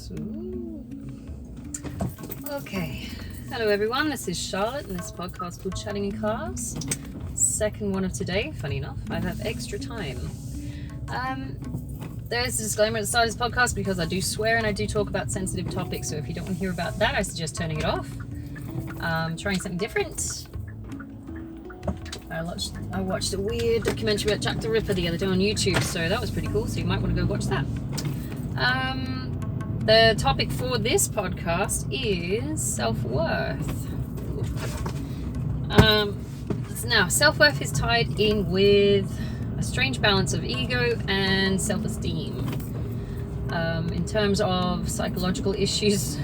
cars. Ooh. Okay. Hello everyone, this is Charlotte and this podcast called Chatting in Cars. Second one of today, funny enough. I have extra time. There's a disclaimer at the start of this podcast because I do swear and I do talk about sensitive topics, so if you don't want to hear about that, I suggest turning it off. Trying something different. I watched a weird documentary about Jack the Ripper the other day on YouTube, so that was pretty cool, so you might want to go watch that. The topic for this podcast is self-worth. Now, self-worth is tied in with a strange balance of ego and self-esteem. In terms of psychological issues,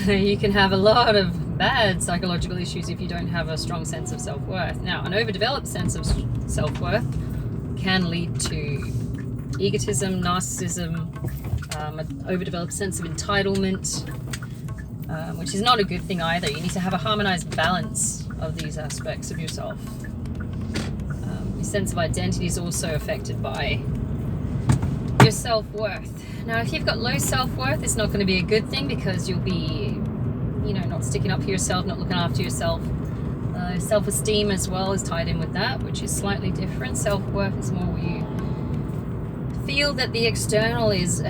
you can have a lot of bad psychological issues if you don't have a strong sense of self-worth. Now, an overdeveloped sense of self-worth can lead to egotism, narcissism, an overdeveloped sense of entitlement, which is not a good thing either. You need to have a harmonized balance of these aspects of yourself. Your sense of identity is also affected by your self-worth. Now, if you've got low self-worth, it's not going to be a good thing because you'll be, not sticking up for yourself, not looking after yourself. Self-esteem as well is tied in with that, which is slightly different. Self-worth is more where you feel that the external is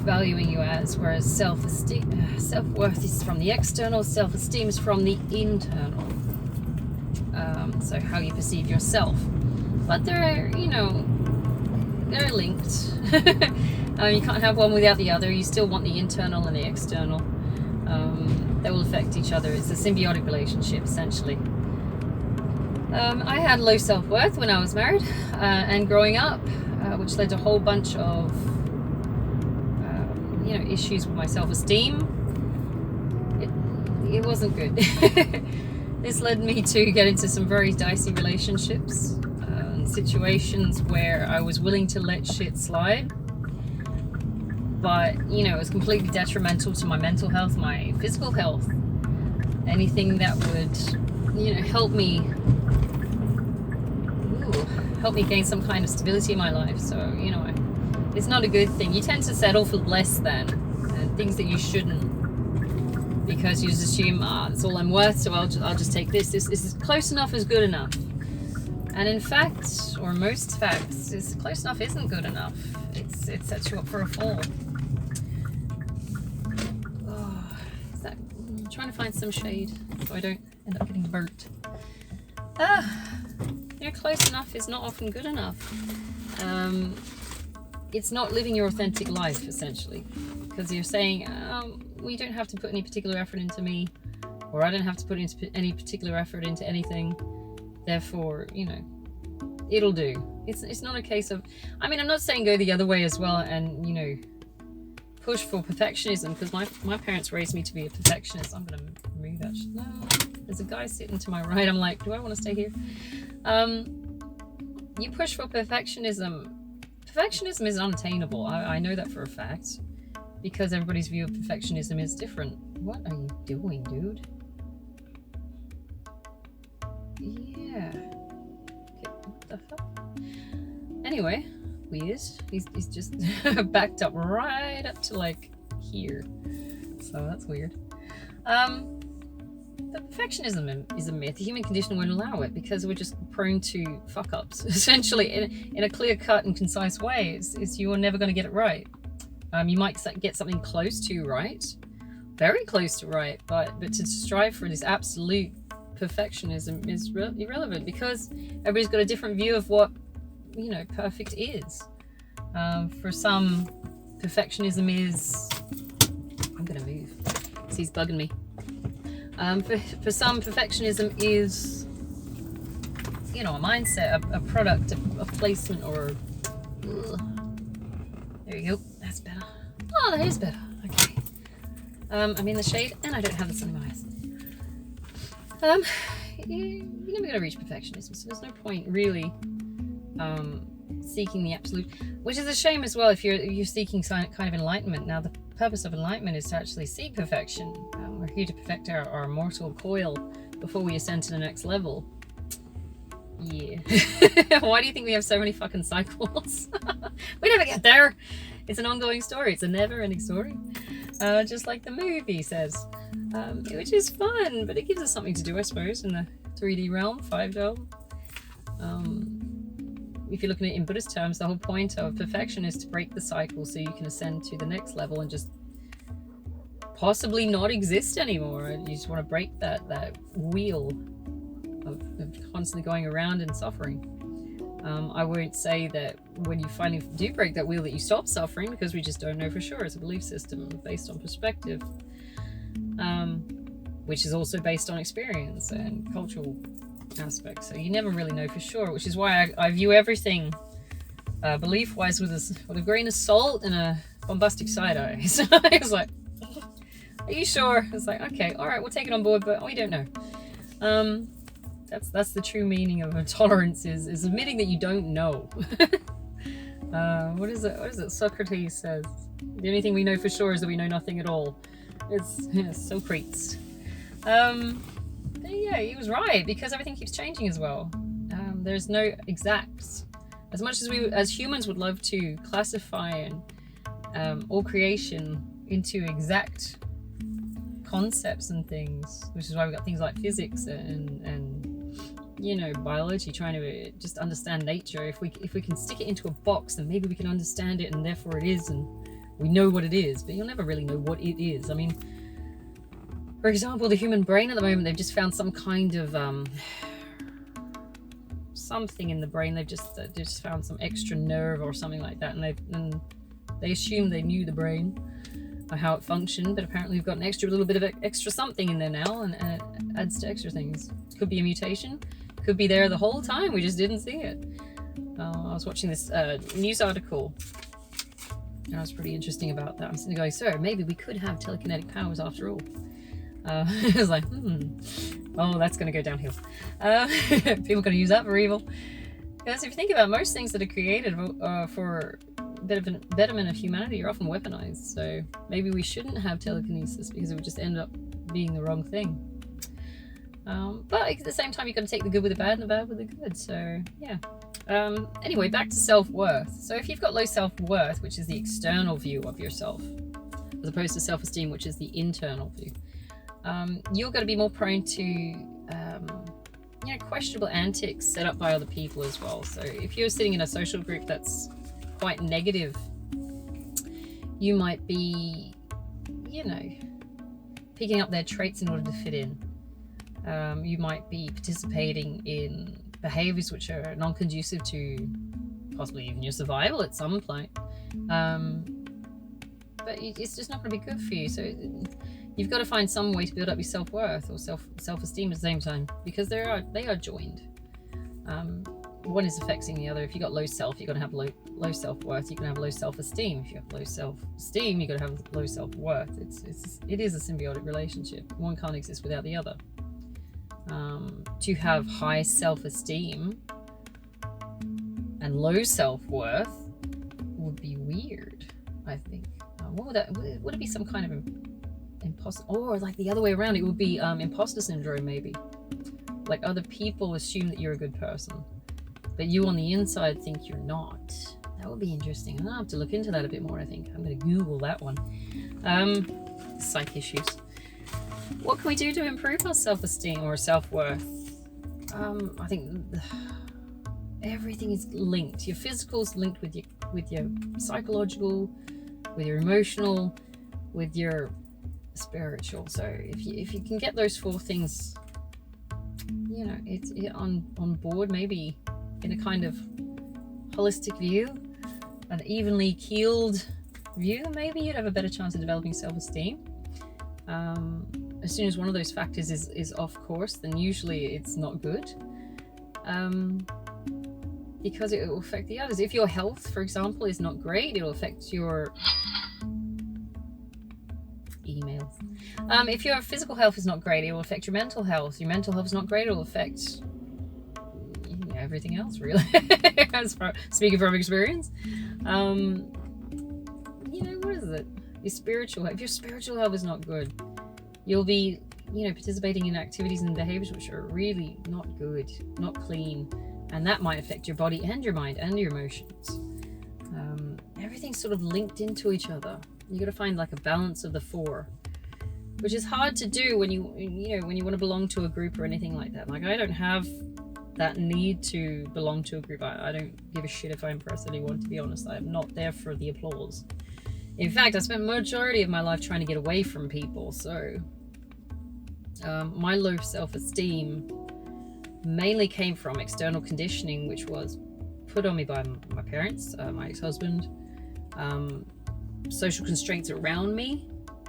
valuing you as, whereas self-worth is from the external, self-esteem is from the internal. So how you perceive yourself. But they're linked. You can't have one without the other. You still want the internal and the external. They will affect each other. It's a symbiotic relationship, essentially. I had low self-worth when I was married and growing up, which led to a whole bunch of issues with my self-esteem. It wasn't good. This led me to get into some very dicey relationships and situations where I was willing to let shit slide. But, it was completely detrimental to my mental health, my physical health. Anything that would, help me gain some kind of stability in my life. So, it's not a good thing. You tend to settle for less than and things that you shouldn't, because you just assume, that's all I'm worth, so I'll just take this. This is close enough is good enough. And in fact, or most facts, is close enough isn't good enough. It sets you up for a fall. I'm trying to find some shade so I don't end up getting burnt. Close enough is not often good enough. It's not living your authentic life, essentially, because you're saying, we don't have to put any particular effort into me, or I don't have to put any particular effort into anything, therefore, it'll do. It's not a case of, I'm not saying go the other way as well and, push for perfectionism, because my parents raised me to be a perfectionist. I'm going to remove that. No, there's a guy sitting to my right. I'm like, do I want to stay here? You push for perfectionism. Perfectionism is unattainable. I know that for a fact, because everybody's view of perfectionism is different. What are you doing, dude? Yeah. Okay, what the fuck? Anyway, weird. He's just backed up right up to like here. So that's weird. But perfectionism is a myth. The human condition won't allow it because we're just prone to fuck ups. Essentially, in a clear cut and concise way, it's you're never going to get it right. You might get something close to right, very close to right, but to strive for this absolute perfectionism is irrelevant, because everybody's got a different view of what perfect is. For some, perfectionism is, I'm gonna move because he's bugging me. For some, perfectionism is a mindset, a product, a placement, or there you go, that's better. Oh, that is better. Okay. I'm in the shade and I don't have the sun in my eyes. You're never going to reach perfectionism, so there's no point really seeking the absolute, which is a shame as well if you're seeking kind of enlightenment. Now, the purpose of enlightenment is to actually seek perfection. We're here to perfect our mortal coil before we ascend to the next level. Yeah. Why do you think we have so many fucking cycles? We never get there. It's an ongoing story. It's a never-ending story, just like the movie says, which is fun, but it gives us something to do, I suppose, in the 3D realm, 5D. If you're looking at it in Buddhist terms, the whole point of perfection is to break the cycle so you can ascend to the next level and just possibly not exist anymore. You just want to break that wheel of constantly going around and suffering. I won't say that when you finally do break that wheel that you stop suffering, because we just don't know for sure. It's a belief system based on perspective, which is also based on experience and cultural aspects. So you never really know for sure, which is why I view everything belief-wise with a grain of salt and a bombastic side eye. So I was like, are you sure? It's like, okay, all right, we'll take it on board, but we don't know. That's the true meaning of a tolerance, is admitting that you don't know. What is it? Socrates says, the only thing we know for sure is that we know nothing at all. It's Socrates. Yeah, he was right, because everything keeps changing as well. There's no exacts. As much as we as humans would love to classify and all creation into exact concepts and things, which is why we've got things like physics and biology, trying to just understand nature. If we can stick it into a box, then maybe we can understand it, and therefore it is, and we know what it is. But you'll never really know what it is. I mean, for example, the human brain at the moment, they've just found some kind of something in the brain. They've just found some extra nerve or something like that, and they assume they knew the brain or how it functioned, but apparently we've got an little bit of extra something in there now, and it adds to extra things. Could be a mutation, could be there the whole time, we just didn't see it. I was watching this news article, and it was pretty interesting about that. I'm sitting there going, so maybe we could have telekinetic powers after all. I was like, oh, that's going to go downhill. People are going to use that for evil. Because if you think about most things that are created for betterment of humanity are often weaponized. So maybe we shouldn't have telekinesis, because it would just end up being the wrong thing. But at the same time, you've got to take the good with the bad and the bad with the good. So yeah. Anyway, back to self-worth. So if you've got low self-worth, which is the external view of yourself, as opposed to self-esteem, which is the internal view, you're going to be more prone to questionable antics set up by other people as well. So if you're sitting in a social group that's quite negative, you might be picking up their traits in order to fit in. You might be participating in behaviors which are non-conducive to possibly even your survival at some point, but it's just not going to be good for you. So you've got to find some way to build up your self-worth or self-esteem at the same time, because they are joined. One is affecting the other. If you've got low self, you're going to have low self-worth. You're going to have low self-esteem. If you have low self-esteem, you're going to have low self-worth. It is a symbiotic relationship. One can't exist without the other. To have high self-esteem and low self-worth would be weird, I think. What would that? Would it be some kind of imposter, or like the other way around? It would be imposter syndrome, maybe. Like other people assume that you're a good person, but you on the inside think you're not. That would be interesting. I'll have to look into that a bit more, I think. I'm going to Google that one. Psych issues. What can we do to improve our self-esteem or self-worth? I think everything is linked. Your physical is linked with your psychological, with your emotional, with your spiritual. So if you can get those four things, it's on board, maybe in a kind of holistic view, an evenly keeled view, maybe you'd have a better chance of developing self-esteem. As soon as one of those factors is off course, then usually it's not good, because it will affect the others. If your health, for example, is not great, it'll affect your emails. If your physical health is not great, it will affect your mental health. Your mental health is not great, it will affect everything else, really. Speaking from experience. What is it? Your spiritual health. If your spiritual health is not good, you'll be, participating in activities and behaviors which are really not good, not clean, and that might affect your body and your mind and your emotions. everything's sort of linked into each other. You got to find like a balance of the four, which is hard to do when you want to belong to a group or anything like that. Like, I don't have that need to belong to a group. I don't give a shit if I impress anyone, to be honest. I'm not there for the applause. In fact, I spent majority of my life trying to get away from people. So my low self-esteem mainly came from external conditioning, which was put on me by my parents, my ex-husband, social constraints around me,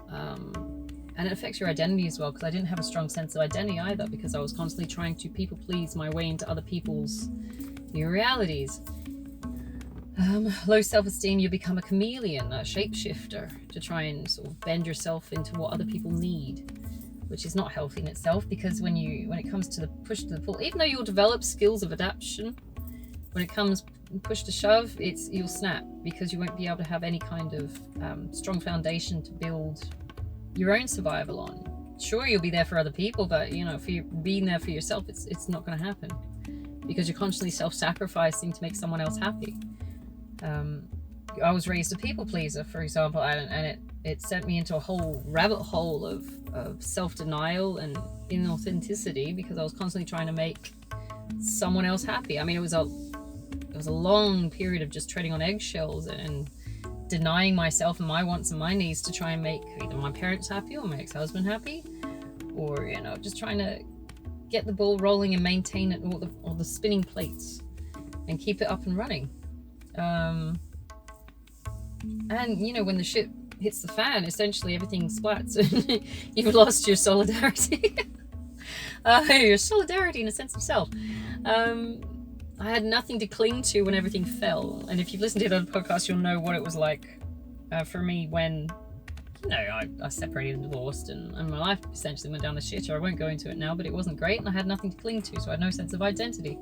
and it affects your identity as well, because I didn't have a strong sense of identity either, because I was constantly trying to people please my way into other people's new realities. Low self-esteem, you become a chameleon, a shapeshifter, to try and sort of bend yourself into what other people need, which is not healthy in itself, because when it comes to the push to the pull, even though you'll develop skills of adaptation, when it comes push to shove, you'll snap, because you won't be able to have any kind of strong foundation to build your own survival on. Sure, you'll be there for other people, but if you're being there for yourself, it's not going to happen, because you're constantly self-sacrificing to make someone else happy. I was raised a people pleaser, for example, and it sent me into a whole rabbit hole of self-denial and inauthenticity, because I was constantly trying to make someone else happy. I mean, it was a long period of just treading on eggshells and denying myself and my wants and my needs to try and make either my parents happy or my ex-husband happy, or just trying to get the ball rolling and maintain it, all the spinning plates, and keep it up and running. And when the shit hits the fan, essentially everything splats and you've lost your solidarity. Your solidarity and a sense of self. I had nothing to cling to when everything fell. And if you've listened to it on the podcast, you'll know what it was like for me when, I separated and divorced, and my life essentially went down the shitter. I won't go into it now, but it wasn't great, and I had nothing to cling to, so I had no sense of identity.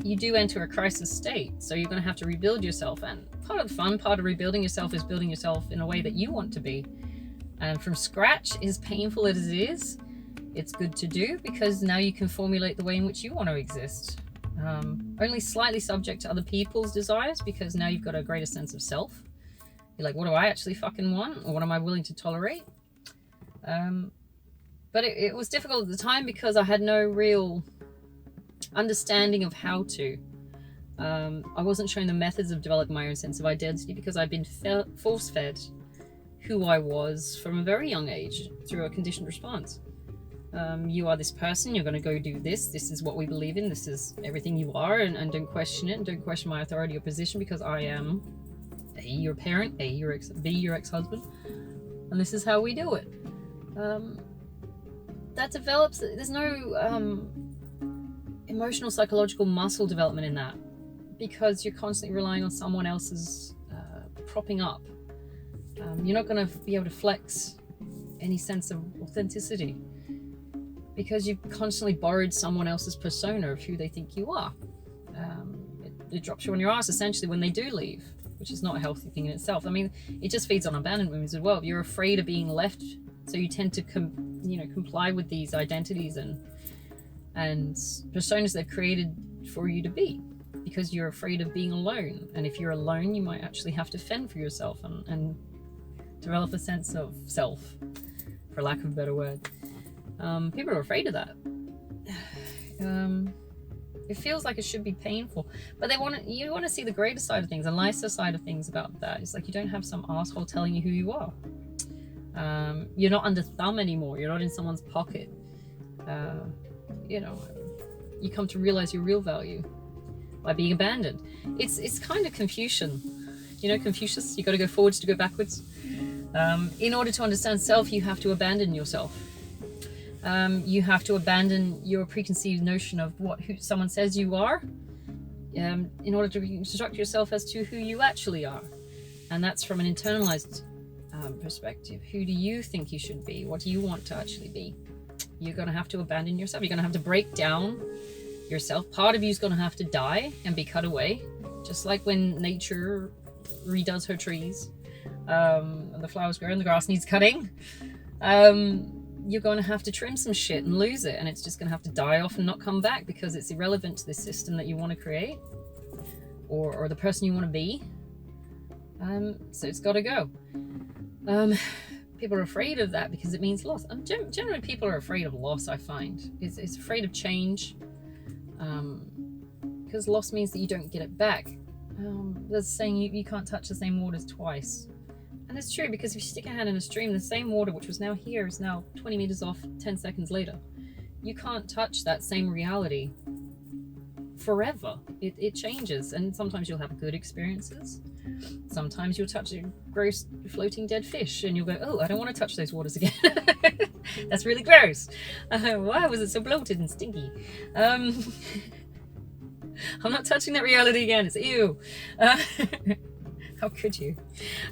You do enter a crisis state, so you're going to have to rebuild yourself. And part of the fun part of rebuilding yourself is building yourself in a way that you want to be. And from scratch, as painful as it is, it's good to do, because now you can formulate the way in which you want to exist. Only slightly subject to other people's desires, because now you've got a greater sense of self. You're like, what do I actually fucking want? Or what am I willing to tolerate? But it was difficult at the time, because I had no real understanding of how to. I wasn't shown the methods of developing my own sense of identity, because I'd been force-fed who I was from a very young age through a conditioned response. You are this person, you're going to go do this is what we believe in, this is everything you are, and don't question it, and don't question my authority or position, because I am A, your parent, B, your ex-husband, and this is how we do it. That develops, there's no emotional psychological muscle development in that, because you're constantly relying on someone else's propping up. You're not going to be able to flex any sense of authenticity, because you've constantly borrowed someone else's persona of who they think you are. It drops you on your ass essentially when they do leave, which is not a healthy thing in itself. I mean, it just feeds on abandonment as well. You're afraid of being left, so you tend to comply with these identities and personas they've created for you to be, because you're afraid of being alone. And if you're alone, you might actually have to fend for yourself and develop a sense of self, for lack of a better word. People are afraid of that. It feels like it should be painful, but you want to see the greater side of things, the nicer side of things about that. It's like you don't have some asshole telling you who you are. You're not under thumb anymore. You're not in someone's pocket. You come to realize your real value by being abandoned. It's kind of Confucian. Confucius, you got to go forwards to go backwards. In order to understand self, you have to abandon yourself. You have to abandon your preconceived notion of who someone says you are, in order to reconstruct yourself as to who you actually are. And that's from an internalized perspective. Who do you think you should be? What do you want to actually be? You're going to have to abandon yourself. You're going to have to break down yourself. Part of you is going to have to die and be cut away, just like when nature redoes her trees. And the flowers grow and the grass needs cutting. You're going to have to trim some shit and lose it, and it's just going to have to die off and not come back, because it's irrelevant to the system that you want to create. or the person you want to be. So it's got to go. People are afraid of that because it means loss. Generally, people are afraid of loss, I find. It's afraid of change. Because loss means that you don't get it back. There's a saying, you can't touch the same waters twice. And it's true, because if you stick a hand in a stream, the same water which was now here is now 20 meters off 10 seconds later. You can't touch that same reality forever. It changes, and sometimes you'll have good experiences. Sometimes you'll touch a gross floating dead fish and you'll go, oh, I don't want to touch those waters again. That's really gross. Why was it so bloated and stinky? I'm not touching that reality again. It's ew. How could you?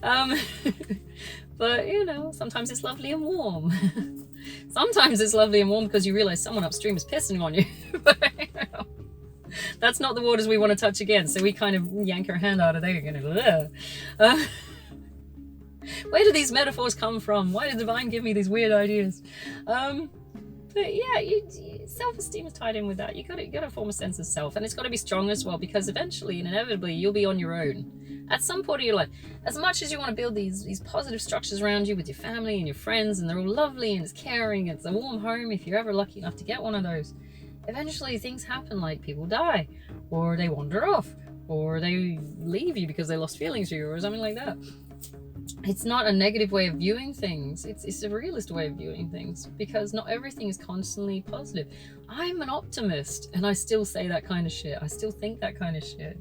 But you know, sometimes it's lovely and warm. Sometimes it's lovely and warm because you realize someone upstream is pissing on you. But, you know, that's not the waters we want to touch again, so we kind of yank our hand out of there again. Where do these metaphors come from? Why did divine give me these weird ideas? But yeah, self-esteem is tied in with that. You gotta form a sense of self, and it's got to be strong as well, because eventually and inevitably you'll be on your own at some point in your life. As much as you want to build these positive structures around you with your family and your friends, and they're all lovely and it's caring, it's a warm home if you're ever lucky enough to get one of those, eventually things happen, like people die, or they wander off, or they leave you because they lost feelings for you, or something like that. It's not a negative way of viewing things. It's a realist way of viewing things, because not everything is constantly positive. I'm an optimist, and I still say that kind of shit. I still think that kind of shit.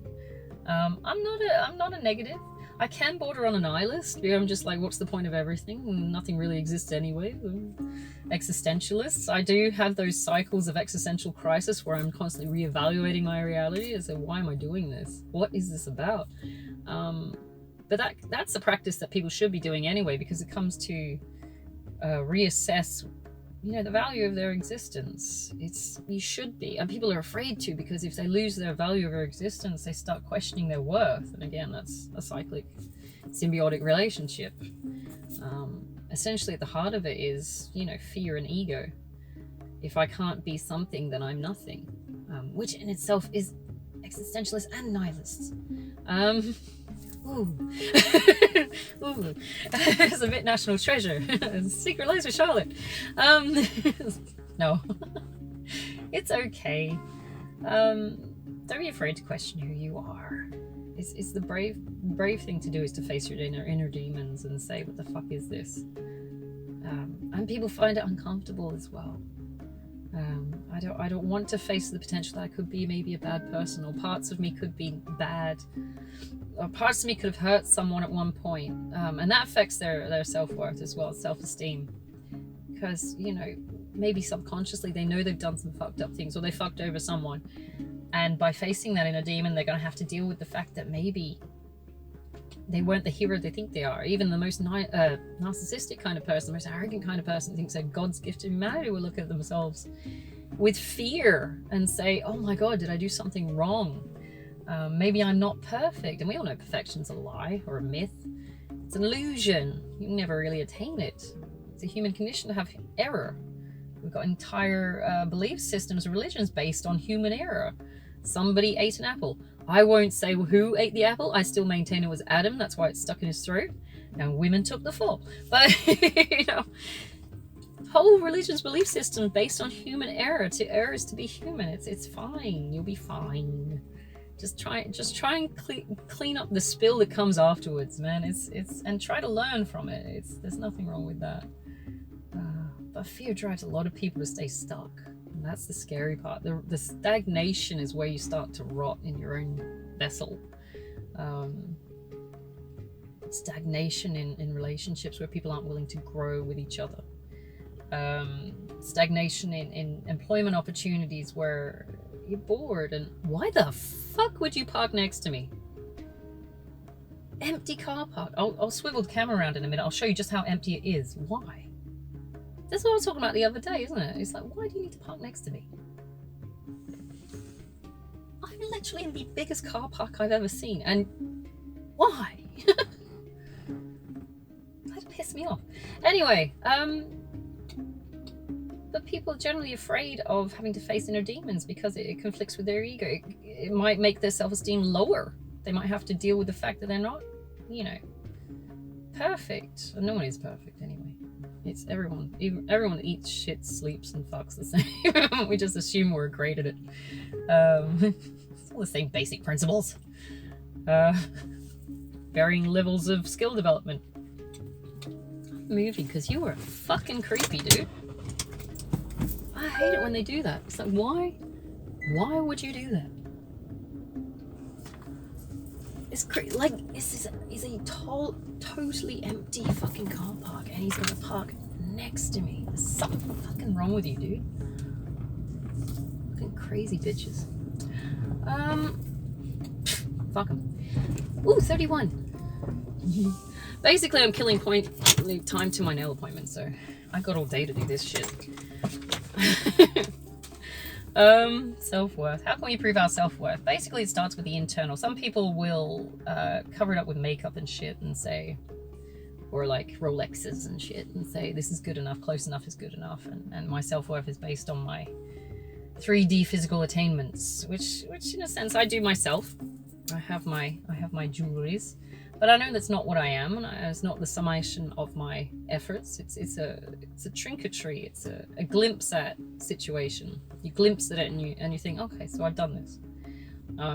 I'm not a negative. I can border on a nihilist, where I'm just like, what's the point of everything? Nothing really exists anyway. Existentialists. I do have those cycles of existential crisis where I'm constantly reevaluating my reality and say, why am I doing this? What is this about? But that's a practice that people should be doing anyway, because it comes to reassess, you know, the value of their existence. You should be, and people are afraid to, because if they lose their value of their existence, they start questioning their worth. And again, that's a cyclic, symbiotic relationship. Essentially, at the heart of it is, you know, fear and ego. If I can't be something, then I'm nothing, which in itself is existentialist and nihilist. Ooh. Ooh. It's a bit national treasure. Secret lives with Charlotte. No. It's okay. Don't be afraid to question who you are. It's the brave thing to do, is to face your inner demons and say, what the fuck is this? And people find it uncomfortable as well. I don't want to face the potential that I could be maybe a bad person, or parts of me could be bad, or parts of me could have hurt someone at one point, and that affects their self-worth as well, self-esteem, because, you know, maybe subconsciously they know they've done some fucked up things, or they fucked over someone, and by facing that inner demon, they're going to have to deal with the fact that maybe they weren't the hero they think they are. Even the most narcissistic kind of person, the most arrogant kind of person, thinks they're God's gift to humanity, will look at themselves with fear and say, oh my God, did I do something wrong? Maybe I'm not perfect. And we all know perfection's a lie or a myth. It's an illusion. You can never really attain it. It's a human condition to have error. We've got entire belief systems and religions based on human error. Somebody ate an apple. I won't say who ate the apple. I still maintain it was Adam. That's why it's stuck in his throat. And women took the fall. But, you know, whole religion's belief system based on human error. To error is to be human. It's fine. You'll be fine. Just try and clean up the spill that comes afterwards, man. And try to learn from it. There's nothing wrong with that. But fear drives a lot of people to stay stuck. And that's the scary part. The stagnation is where you start to rot in your own vessel. Stagnation in relationships where people aren't willing to grow with each other. Stagnation in employment opportunities where you're bored. And why the fuck would you park next to me? Empty car park. I'll swivel the camera around in a minute. I'll show you just how empty it is. Why? That's what I was talking about the other day, isn't it? It's like, why do you need to park next to me? I'm literally in the biggest car park I've ever seen, and why? That pissed me off. Anyway, but people are generally afraid of having to face inner demons because it conflicts with their ego. It might make their self-esteem lower. They might have to deal with the fact that they're not, you know, perfect. No one is perfect anyway. It's everyone eats, shit, sleeps, and fucks the same. We just assume we're great at it. It's all the same basic principles. Varying levels of skill development. Moving because you were fucking creepy, dude. I hate it when they do that. It's like, why would you do that? It's crazy. Like, this is a totally empty fucking car park, and he's gonna park next to me. There's something fucking wrong with you, dude. Fucking crazy bitches. Fuck them. Ooh, 31. Basically, I'm killing time to my nail appointment, so I got all day to do this shit. Self-worth. How can we prove our self-worth? Basically, it starts with the internal. Some people will cover it up with makeup and shit and say, or like Rolexes and shit, and say this is good enough, close enough is good enough, and my self-worth is based on my 3D physical attainments, which in a sense I do myself. I have my jewelries, but I know that's not what I am, and it's not the summation of my efforts. It's a trinketry. It's a glimpse at situation. You glimpse at it and you think, okay, so I've done this.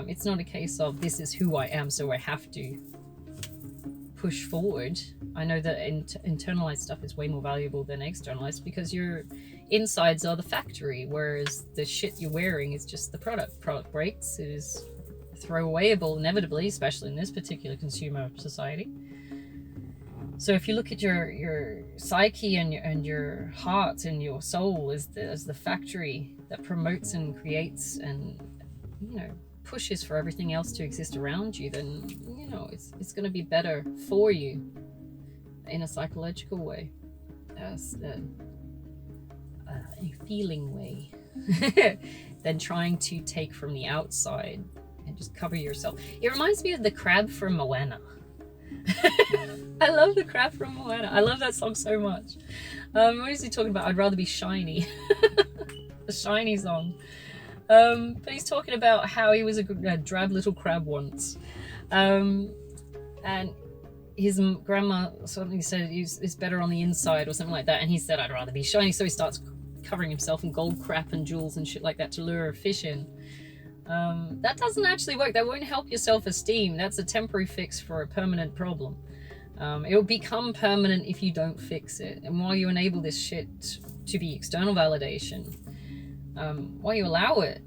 It's not a case of this is who I am, so I have to push forward. I know that internalized stuff is way more valuable than externalized because your insides are the factory, whereas the shit you're wearing is just the product. Product breaks, it is throwawayable inevitably, especially in this particular consumer society. So if you look at your psyche and your heart and your soul as the factory that promotes and creates and, you know, pushes for everything else to exist around you, then, you know, it's going to be better for you in a psychological way, as a feeling way, than trying to take from the outside and just cover yourself. It reminds me of the crab from Moana. I love the crab from Moana. I love that song so much. What is he talking about? I'd rather be shiny. The shiny song. But he's talking about how he was a drab little crab once. And his grandma something said he's better on the inside or something like that. And he said, I'd rather be shiny. So he starts covering himself in gold crap and jewels and shit like that to lure a fish in. That doesn't actually work. That won't help your self-esteem. That's a temporary fix for a permanent problem. It will become permanent if you don't fix it. And while you enable this shit to be external validation, while you allow it,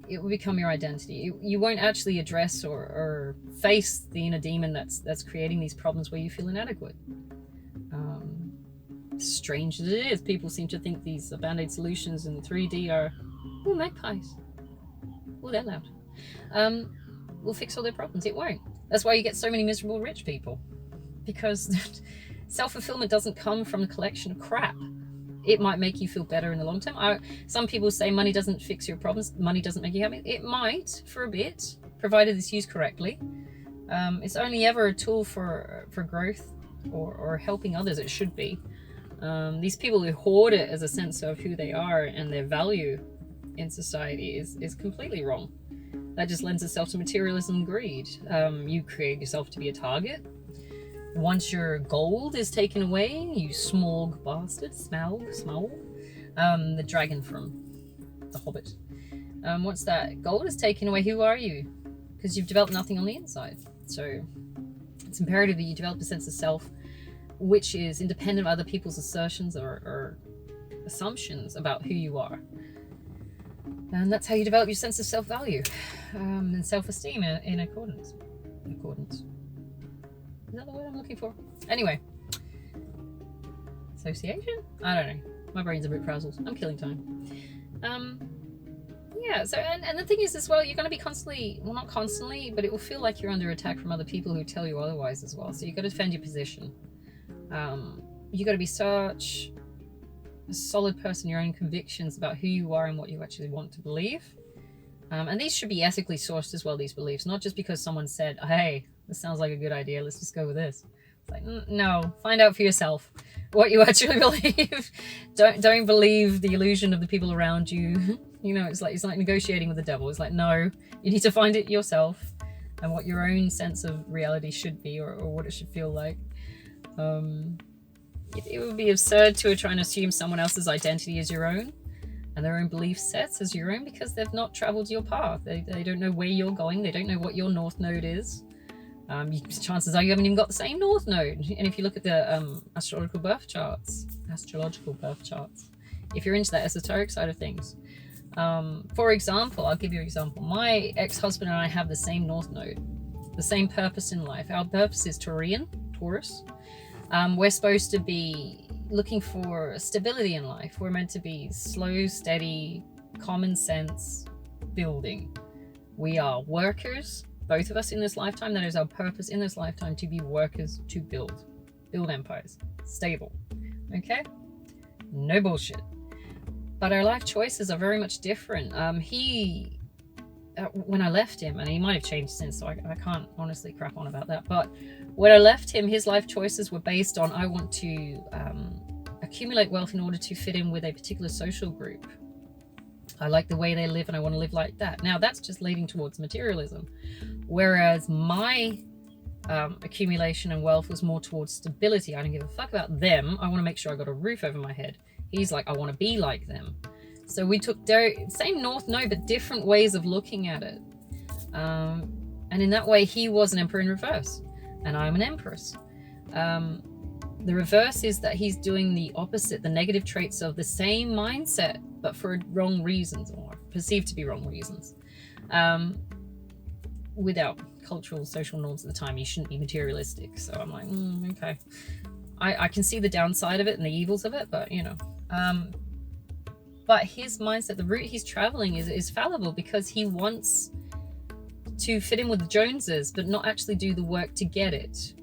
it will become your identity. You won't actually address or face the inner demon that's creating these problems where you feel inadequate. Strange as it is, people seem to think these band-aid solutions in 3D are, oh, magpies. Oh, they're loud. Will fix all their problems. It won't. That's why you get so many miserable rich people. Because self-fulfillment doesn't come from a collection of crap. It might make you feel better in the long term. Some people say money doesn't fix your problems. Money doesn't make you happy. It might for a bit, provided it's used correctly. It's only ever a tool for growth or helping others. It should be. These people who hoard it as a sense of who they are and their value in society is completely wrong. That just lends itself to materialism and greed. You create yourself to be a target. Once your gold is taken away, you smog bastard, smell, the dragon from The Hobbit. Once that gold is taken away, who are you? Because you've developed nothing on the inside. So it's imperative that you develop a sense of self, which is independent of other people's assertions or assumptions about who you are. And that's how you develop your sense of self-value and self-esteem in accordance. Is that the word I'm looking for? Anyway. Association? I don't know. My brain's a bit frazzled. I'm killing time. Yeah, so, and the thing is as well, you're going to be constantly, well, not constantly, but it will feel like you're under attack from other people who tell you otherwise as well. So you've got to defend your position. You've got to be such a solid person, your own convictions about who you are and what you actually want to believe. And these should be ethically sourced as well, these beliefs, not just because someone said, hey, this sounds like a good idea, let's just go with this. It's like, no, find out for yourself what you actually believe. Don't believe the illusion of the people around you. You know, it's like negotiating with the devil. It's like, no, you need to find it yourself. and what your own sense of reality should be, or what it should feel like. It would be absurd to try and assume someone else's identity as your own and their own belief sets as your own, because they've not traveled your path. They don't know where you're going. They don't know what your north node is. Chances are you haven't even got the same north node. And if you look at the astrological birth charts, if you're into that esoteric side of things, for example, I'll give you an example. My ex-husband and I have the same north node, the same purpose in life. Our purpose is Taurus. We're supposed to be looking for stability in life. We're meant to be slow, steady, common sense building. We are workers, both of us in this lifetime. That is our purpose in this lifetime, to be workers, to build empires, stable. Okay? No bullshit. But our life choices are very much different. When I left him, and he might have changed since, so I can't honestly crap on about that, but when I left him, his life choices were based on, I want to accumulate wealth in order to fit in with a particular social group. I like the way they live and I want to live like that. Now that's just leading towards materialism. Whereas my accumulation and wealth was more towards stability. I don't give a fuck about them. I want to make sure I got a roof over my head. He's like, I want to be like them. So we took same north node, but different ways of looking at it. And in that way, he was an emperor in reverse, and I'm an empress. The reverse is that he's doing the opposite, the negative traits of the same mindset, but for wrong reasons, or perceived to be wrong reasons. Without cultural, social norms at the time, you shouldn't be materialistic. So I'm like, okay. I can see the downside of it and the evils of it, but you know. But his mindset, the route he's traveling is fallible, because he wants to fit in with the Joneses, but not actually do the work to get it.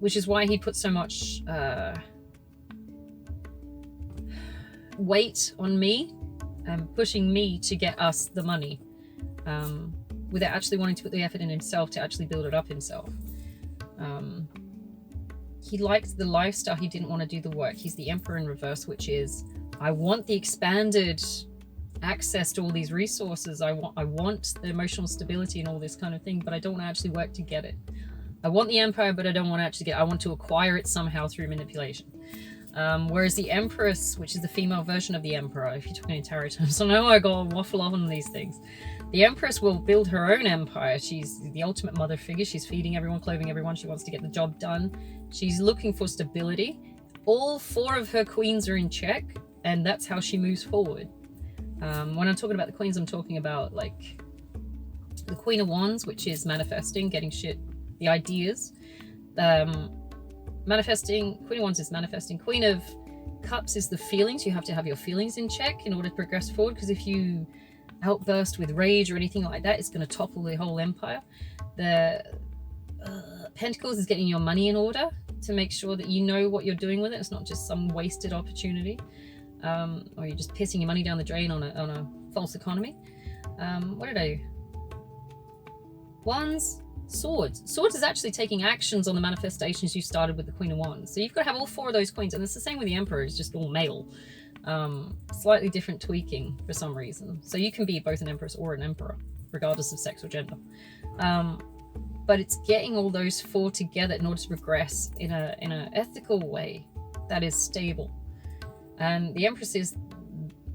Which is why he put so much weight on me and pushing me to get us the money, without actually wanting to put the effort in himself to actually build it up himself. He liked the lifestyle. He didn't want to do the work. He's the emperor in reverse, which is, I want the expanded access to all these resources. I want the emotional stability and all this kind of thing, but I don't want to actually work to get it. I want the empire, but I don't want to actually get it. I want to acquire it somehow through manipulation. Whereas the empress, which is the female version of the emperor, if you're talking in tarot terms, so I know I go waffle on these things. The empress will build her own empire. She's the ultimate mother figure. She's feeding everyone, clothing everyone. She wants to get the job done. She's looking for stability. All 4 of her queens are in check, and that's how she moves forward. When I'm talking about the queens, I'm talking about like the Queen of Wands, which is manifesting, getting shit, the ideas. Manifesting, Queen of Wands is manifesting. Queen of Cups is the feelings. You have to have your feelings in check in order to progress forward, because if you outburst with rage or anything like that, it's going to topple the whole empire. The Pentacles is getting your money in order to make sure that you know what you're doing with it. It's not just some wasted opportunity, or you're just pissing your money down the drain on a false economy. What did I do? Wands, Swords. Swords is actually taking actions on the manifestations you started with the Queen of Wands. So you've got to have all 4 of those queens, and it's the same with the Emperor. It's just all male. Slightly different tweaking for some reason. So you can be both an Empress or an Emperor, regardless of sex or gender. But it's getting all those 4 together in order to progress in a ethical way that is stable. And the Empress is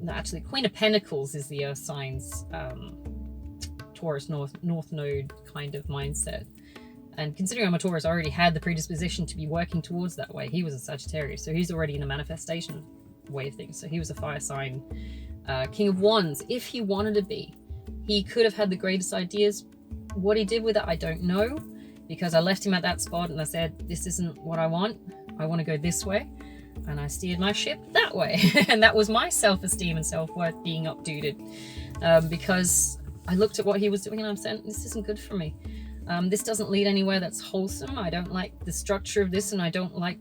actually Queen of Pentacles is the Earth signs Taurus North Node kind of mindset. And considering I'm a Taurus, I already had the predisposition to be working towards that way. He was a Sagittarius, so he's already in a manifestation way of things. So he was a fire sign King of Wands. If he wanted to be, he could have had the greatest ideas. What he did with it, I don't know, because I left him at that spot and I said, this isn't what I want. I want to go this way. And I steered my ship that way. And that was my self-esteem and self-worth being updated, because I looked at what he was doing and I'm saying, this isn't good for me. This doesn't lead anywhere that's wholesome. I don't like the structure of this, and I don't like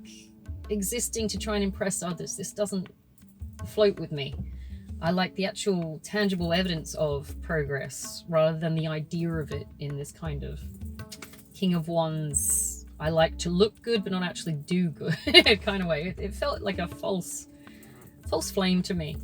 existing to try and impress others. This doesn't float with me. I like the actual tangible evidence of progress rather than the idea of it in this kind of King of Wands. I like to look good but not actually do good kind of way. It felt like a false flame to me.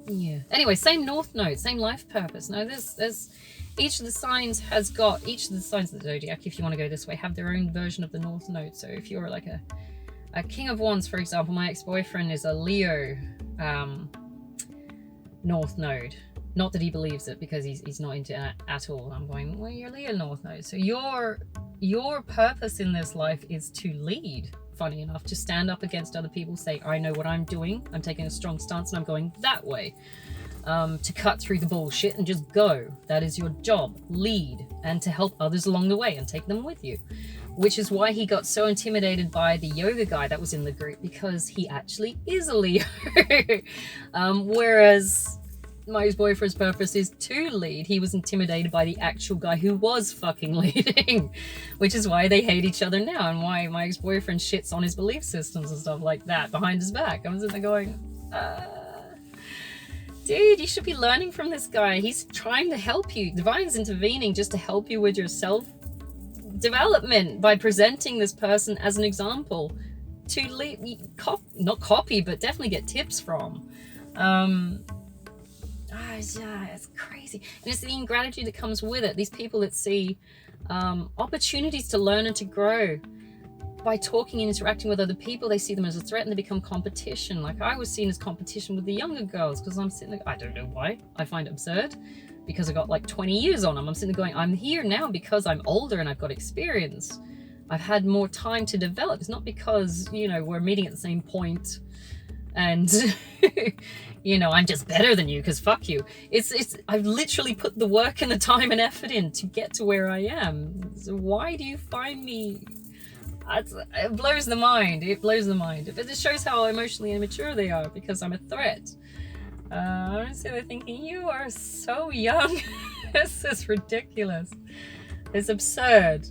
Yeah. Anyway, same North Node, same life purpose. Now, there's each of the signs of the zodiac, if you want to go this way, have their own version of the North Node. So if you're like a King of Wands, for example, my ex-boyfriend is a Leo North Node. Not that he believes it, because he's not into it at all. I'm going, well, you're Leo North Node. So your purpose in this life is to lead, funny enough, to stand up against other people, say, I know what I'm doing, I'm taking a strong stance and I'm going that way. To cut through the bullshit and just go. That is your job. Lead, and to help others along the way and take them with you. Which is why he got so intimidated by the yoga guy that was in the group, because he actually is a Leo. Whereas my ex-boyfriend's purpose is to lead. He was intimidated by the actual guy who was fucking leading, which is why they hate each other now, and why my ex-boyfriend shits on his belief systems and stuff like that behind his back. I'm sitting there going, dude, you should be learning from this guy. He's trying to help you. Divine's intervening just to help you with your self-development by presenting this person as an example to not copy, but definitely get tips from. Yeah, it's crazy. And it's the ingratitude that comes with it. These people that see opportunities to learn and to grow by talking and interacting with other people, they see them as a threat and they become competition. Like I was seen as competition with the younger girls, because I'm sitting there, I don't know why. I find it absurd, because I got like 20 years on them. I'm sitting there going, I'm here now because I'm older and I've got experience. I've had more time to develop. It's not because, we're meeting at the same point and, I'm just better than you because fuck you. I've literally put the work and the time and effort in to get to where I am. So why do you find me... It blows the mind. It blows the mind. But it shows how emotionally immature they are, because I'm a threat. I'm sitting there thinking, you are so young. This is ridiculous. It's absurd.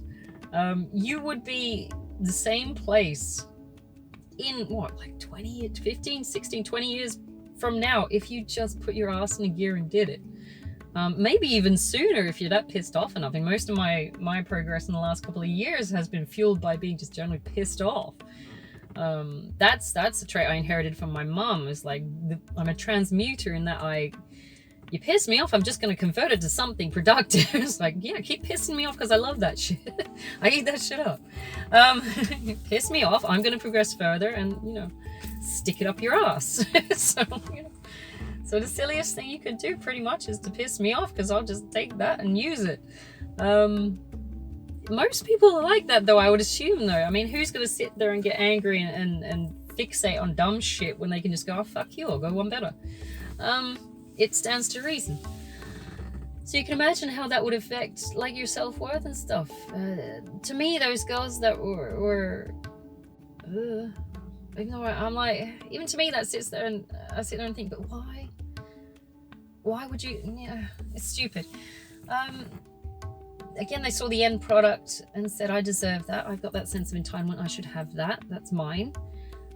You would be the same place in like 20, 15, 16, 20 years from now if you just put your ass in a gear and did it. Maybe even sooner if you're that pissed off enough. And most of my progress in the last couple of years has been fueled by being just generally pissed off. That's a trait I inherited from my mum. Is like, I'm a transmuter in that you piss me off, I'm just going to convert it to something productive. It's like, yeah, keep pissing me off because I love that shit. I eat that shit up. Piss me off, I'm going to progress further and, stick it up your ass. So the silliest thing you could do pretty much is to piss me off, because I'll just take that and use it. Most people are like that though, I would assume though. I mean, who's going to sit there and get angry and fixate on dumb shit when they can just go, oh, fuck you, I'll go one better. It stands to reason. So you can imagine how that would affect like your self-worth and stuff. To me, those girls that were I'm like, even to me that sits there and I sit there and think, but why? Why would you? Yeah, it's stupid. Again, they saw the end product and said, I deserve that. I've got that sense of entitlement. I should have that. That's mine.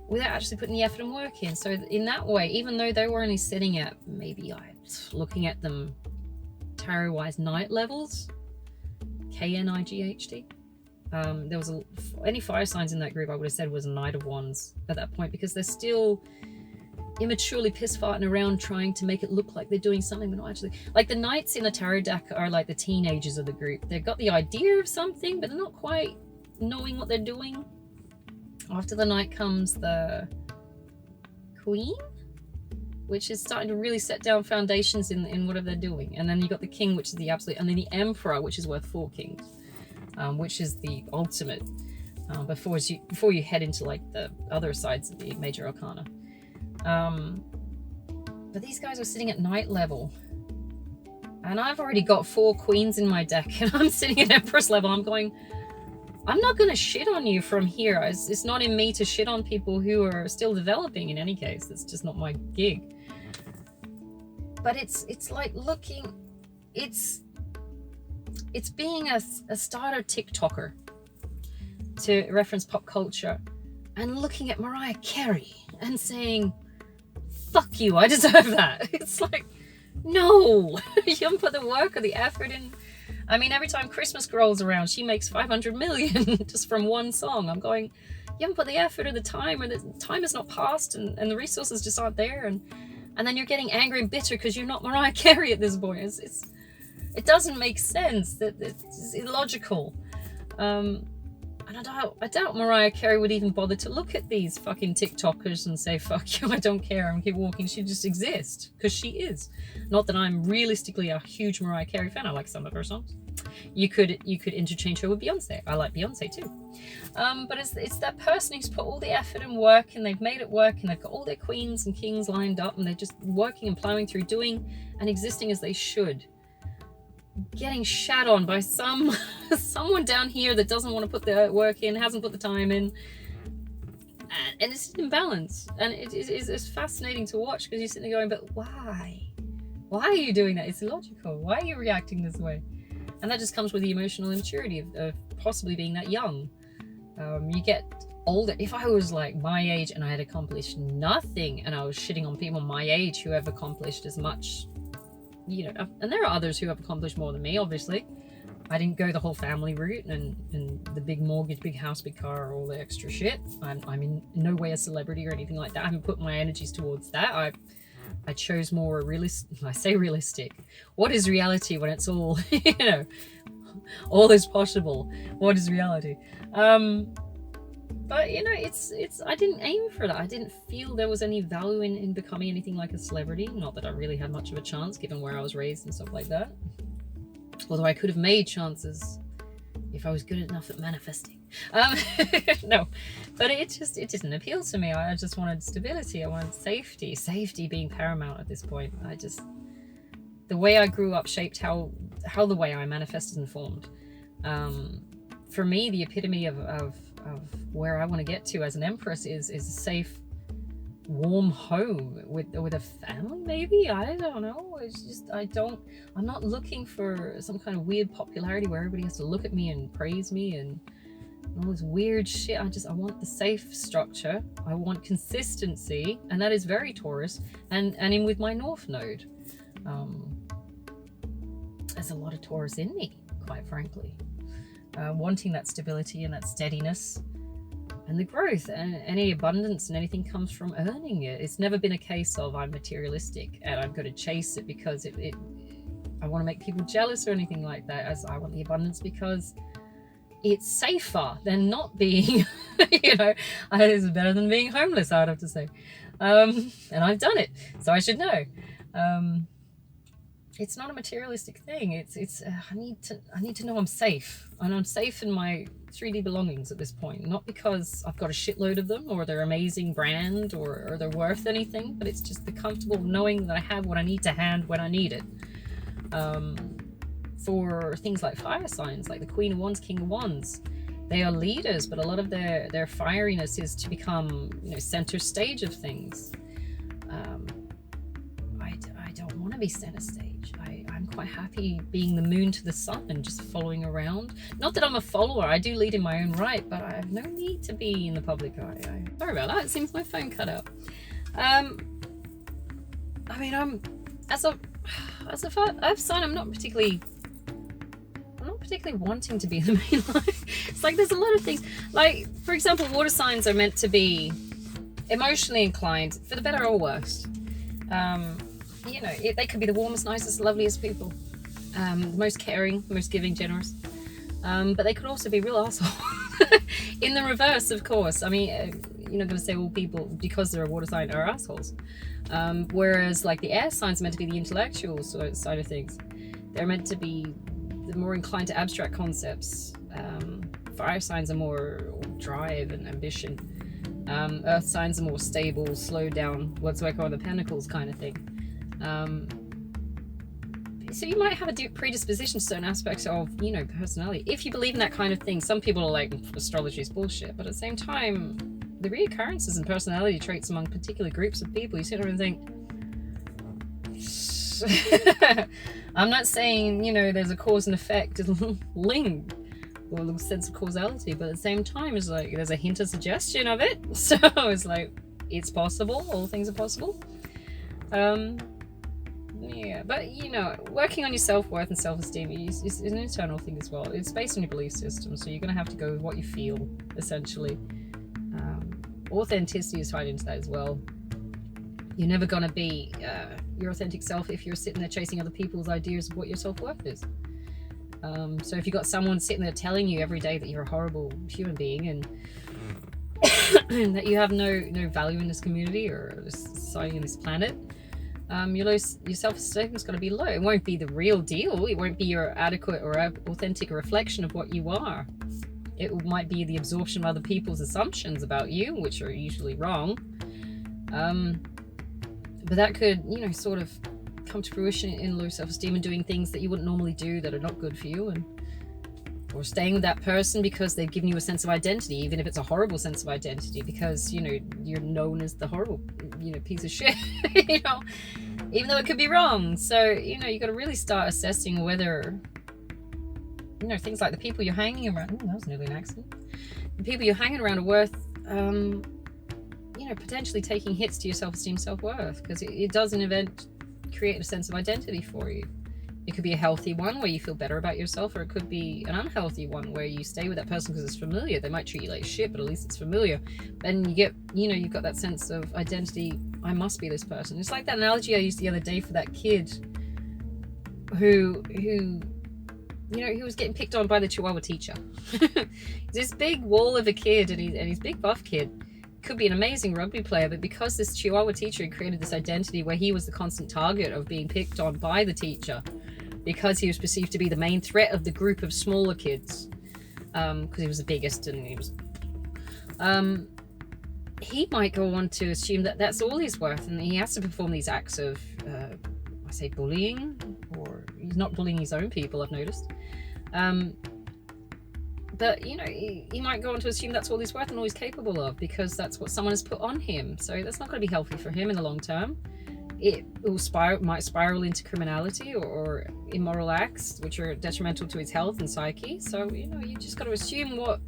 Without actually putting the effort and work in. So in that way, even though they were only sitting at maybe, looking at them tarot-wise, night levels, KNIGHT. There was any fire signs in that group I would have said was a Knight of Wands at that point, because they're still immaturely piss-farting around trying to make it look like they're doing something, but not actually. Like the Knights in a tarot deck are like the teenagers of the group. They've got the idea of something, but they're not quite knowing what they're doing. After the Knight comes the Queen, which is starting to really set down foundations in whatever they're doing. And then you got the King, which is the absolute, and then the Emperor, which is worth 4 kings, which is the ultimate, before you head into like the other sides of the major arcana. But these guys are sitting at Knight level. And I've already got 4 queens in my deck, and I'm sitting at Empress level. I'm going, I'm not going to shit on you from here. It's not in me to shit on people who are still developing in any case. It's just not my gig. But it's like looking, it's being a starter TikToker, to reference pop culture, and looking at Mariah Carey and saying, fuck you, I deserve that. It's like, no, you haven't put the work or the effort in. I mean, every time Christmas rolls around, she makes 500 million just from one song. I'm going, you haven't put the effort or the time, or the time has not passed, and the resources just aren't there. And and then you're getting angry and bitter because you're not Mariah Carey at this point. It doesn't make sense. That it's illogical. And I doubt Mariah Carey would even bother to look at these fucking TikTokers and say, fuck you, I don't care, and keep walking. She just exists, because she is. Not that I'm realistically a huge Mariah Carey fan. I like some of her songs. You could interchange her with Beyonce. I like Beyonce too. But it's that person who's put all the effort and work, and they've made it work, and they've got all their queens and kings lined up, and they're just working and plowing through, doing and existing as they should. Getting shat on by someone down here that doesn't want to put the work in, hasn't put the time in, and it's an imbalance. And it's fascinating to watch, because you're sitting there going, but why are you doing that? It's illogical. Why are you reacting this way? And that just comes with the emotional immaturity of possibly being that young. You get older. If I was like my age and I had accomplished nothing, and I was shitting on people my age who have accomplished as much, you know, and there are others who have accomplished more than me, obviously. I didn't go the whole family route and the big mortgage, big house, big car, all the extra shit. I'm in no way a celebrity or anything like that. I haven't put my energies towards that. I chose more realistic. I say realistic. What is reality when it's all, you know, all is possible? What is reality? But, you know, it's I didn't aim for that. I didn't feel there was any value in becoming anything like a celebrity. Not that I really had much of a chance, given where I was raised and stuff like that. Although I could have made chances if I was good enough at manifesting. No, but it didn't appeal to me. I just wanted stability. I wanted safety being paramount at this point. The way I grew up shaped how the way I manifested and formed. For me, the epitome of where I want to get to as an empress is a safe, warm home with a family, maybe. I don't know. It's just I'm not looking for some kind of weird popularity where everybody has to look at me and praise me and all this weird shit. I want the safe structure. I want consistency, and that is very Taurus, and in with my North Node. There's a lot of Taurus in me, quite frankly. Wanting that stability and that steadiness and the growth, and any abundance and anything comes from earning it. It's never been a case of I'm materialistic and I've got to chase it because I want to make people jealous or anything like that. As I want the abundance because it's safer than not being, you know, it's better than being homeless, I would have to say. And I've done it, so I should know. It's not a materialistic thing. I need to know I'm safe, and I'm safe in my 3D belongings at this point. Not because I've got a shitload of them, or they're amazing brand, or they're worth anything, but it's just the comfortable knowing that I have what I need to hand when I need it. For things like fire signs, like the Queen of Wands, King of Wands, they are leaders, but a lot of their fieriness is to become, you know, center stage of things. I don't want to be center stage. I'm quite happy being the moon to the sun and just following around. Not that I'm a follower, I do lead in my own right, but I have no need to be in the public eye. Sorry about that, it seems my phone cut out. I mean, I'm as a earth sign, I'm not particularly wanting to be the main line. It's like there's a lot of things, like for example, water signs are meant to be emotionally inclined for the better or worse. You know, they could be the warmest, nicest, loveliest people, the most caring, most giving, generous, but they could also be real assholes. In the reverse, of course. I mean, you're not going to say all people, because they're a water sign, are assholes. Whereas like the air signs are meant to be the intellectual side of things. They're meant to be more inclined to abstract concepts. Fire signs are more drive and ambition. Earth signs are more stable, slow down, what's like on the pentacles kind of thing. So you might have a predisposition to certain aspects of, you know, personality. If you believe in that kind of thing, some people are like, astrology is bullshit. But at the same time, the reoccurrences and personality traits among particular groups of people, you sit there and think, I'm not saying, you know, there's a cause and effect link or a sense of causality, but at the same time, it's like there's a hint of suggestion of it. So it's like, it's possible, all things are possible. Yeah, but you know, working on your self-worth and self-esteem is an internal thing as well. It's based on your belief system, so you're going to have to go with what you feel, essentially. Authenticity is tied into that as well. You're never going to be your authentic self if you're sitting there chasing other people's ideas of what your self-worth is. So if you've got someone sitting there telling you every day that you're a horrible human being and that you have no value in this community or this society on this planet, your self-esteem is going to be low. It won't be the real deal. It won't be your adequate or authentic reflection of what you are. It might be the absorption of other people's assumptions about you, which are usually wrong. But that could, sort of come to fruition in low self-esteem and doing things that you wouldn't normally do that are not good for you, or staying with that person because they've given you a sense of identity, even if it's a horrible sense of identity, because you're known as the horrible piece of shit, even though it could be wrong. So you got to really start assessing whether things like the people you're hanging around. That was nearly an accident. The people you're hanging around are worth potentially taking hits to your self-esteem, self-worth, because it does in event create a sense of identity for you. It could be a healthy one where you feel better about yourself, or it could be an unhealthy one where you stay with that person because it's familiar. They might treat you like shit, but at least it's familiar. And you get, you've got that sense of identity. I must be this person. It's like that analogy I used the other day for that kid who was getting picked on by the Chihuahua teacher. This big wall of a kid, and he's big buff kid. Could be an amazing rugby player, but because this Chihuahua teacher had created this identity where he was the constant target of being picked on by the teacher, because he was perceived to be the main threat of the group of smaller kids, because he was the biggest, and he might go on to assume that that's all he's worth, and he has to perform these acts of I say bullying, or he's not bullying his own people, I've noticed, but he might go on to assume that's all he's worth and all he's capable of, because that's what someone has put on him. So that's not going to be healthy for him in the long term. It might spiral into criminality or immoral acts, which are detrimental to his health and psyche. So you just got to assume what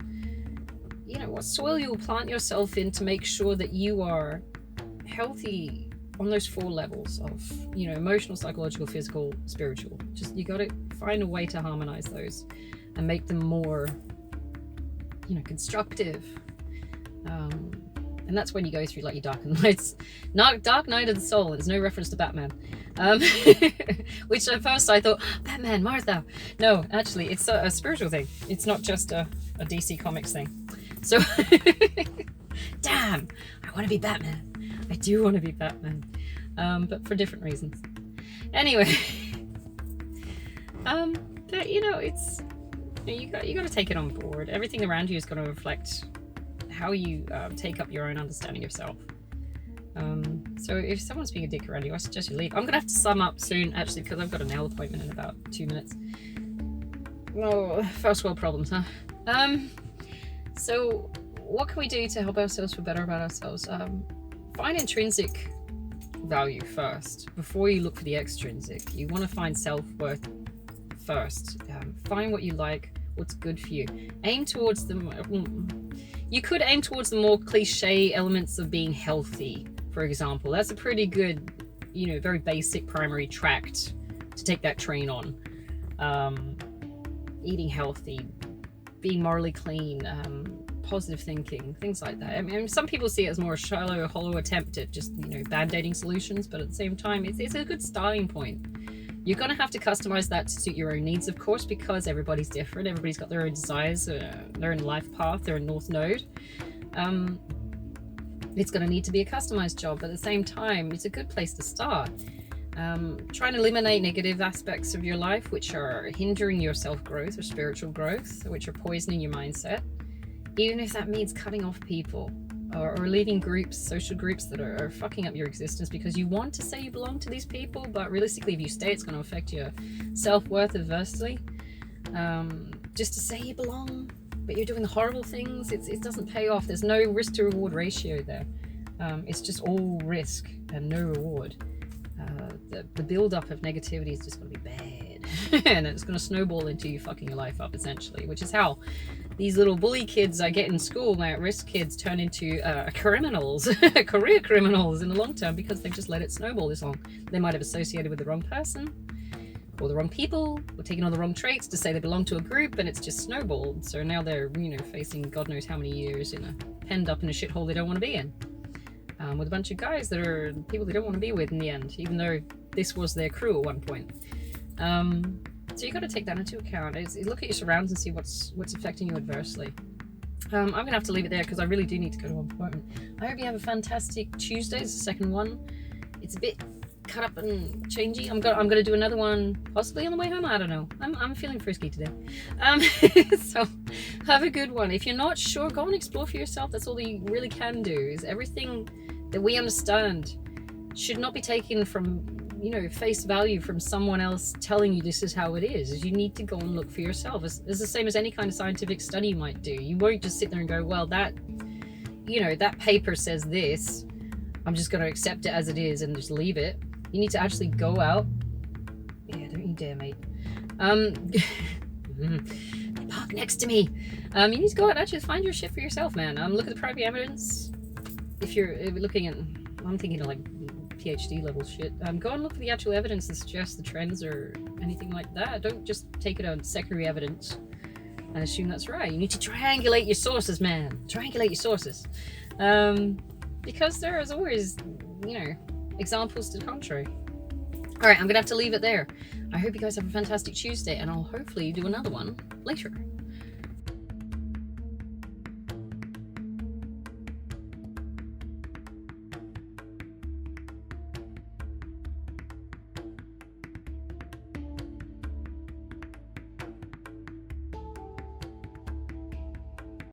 soil you'll plant yourself in to make sure that you are healthy on those 4 levels of emotional, psychological, physical, spiritual. Just you got to find a way to harmonize those and make them more constructive, and that's when you go through like your dark night of the soul. There's no reference to Batman, which at first I thought, Batman, Martha. No, actually it's a spiritual thing. It's not just a DC Comics thing. So damn, I want to be Batman. I do want to be Batman, but for different reasons. Anyway, but it's you got to take it on board. Everything around you is going to reflect how you take up your own understanding of self. So if someone's being a dick around you, I suggest you leave. I'm gonna have to sum up soon, actually, because I've got a nail appointment in about 2 minutes. Oh, first world problems, huh? So what can we do to help ourselves feel better about ourselves? Find intrinsic value first before you look for the extrinsic. You want to find self-worth first. Find what you like, what's good for you. Aim towards you could aim towards the more cliche elements of being healthy, for example. That's a pretty good, very basic primary tract to take that train on. Eating healthy, being morally clean, positive thinking, things like that. I mean, some people see it as more a shallow, hollow attempt at just, band-aiding solutions, but at the same time, it's a good starting point. You're going to have to customize that to suit your own needs, of course, because everybody's different. Everybody's got their own desires, their own life path, their own north node. It's going to need to be a customized job, but at the same time, it's a good place to start. Try and eliminate negative aspects of your life, which are hindering your self-growth or spiritual growth, which are poisoning your mindset, even if that means cutting off people. Or leaving social groups that are fucking up your existence because you want to say you belong to these people, but realistically, if you stay, it's going to affect your self-worth adversely. Just to say you belong, but you're doing the horrible things, it doesn't pay off. There's no risk to reward ratio there. It's just all risk and no reward. The build-up of negativity is just going to be bad. And it's going to snowball into you fucking your life up, essentially, which is how these little bully kids I get in school, my at-risk kids, turn into criminals, career criminals in the long term, because they've just let it snowball this long. They might have associated with the wrong person, or the wrong people, or taken on the wrong traits to say they belong to a group, and it's just snowballed. So now they're, facing God knows how many years penned up in a shithole they don't want to be in. with a bunch of guys that are people they don't want to be with in the end, even though this was their crew at one point. So you got to take that into account. Look at your surroundings and see what's affecting you adversely. I'm gonna have to leave it there because I really do need to go to an appointment. I hope you have a fantastic Tuesday. It's the second one. It's a bit cut up and changey. I'm gonna do another one possibly on the way home. I don't know. I'm feeling frisky today. So have a good one. If you're not sure, go and explore for yourself. That's all you really can do. Is everything that we understand should not be taken from, you know, face value from someone else telling you this is how it is. You need to go and look for yourself. It's the same as any kind of scientific study you might do. You won't just sit there and go, well, that, you know, that paper says this, I'm just going to accept it as it is and just leave it. You need to actually go out. Yeah, don't you dare, mate. Park next to me. You need to go out and actually find your shit for yourself, man. Look at the primary evidence. If you're looking at, I'm thinking of like PhD level shit. Go and look for the actual evidence that suggests the trends or anything like that. Don't just take it on secondary evidence and assume that's right. You need to triangulate your sources, man. Triangulate your sources. Because there is always, you know, examples to the contrary. All right, I'm gonna have to leave it there. I hope you guys have a fantastic Tuesday, and I'll hopefully do another one later.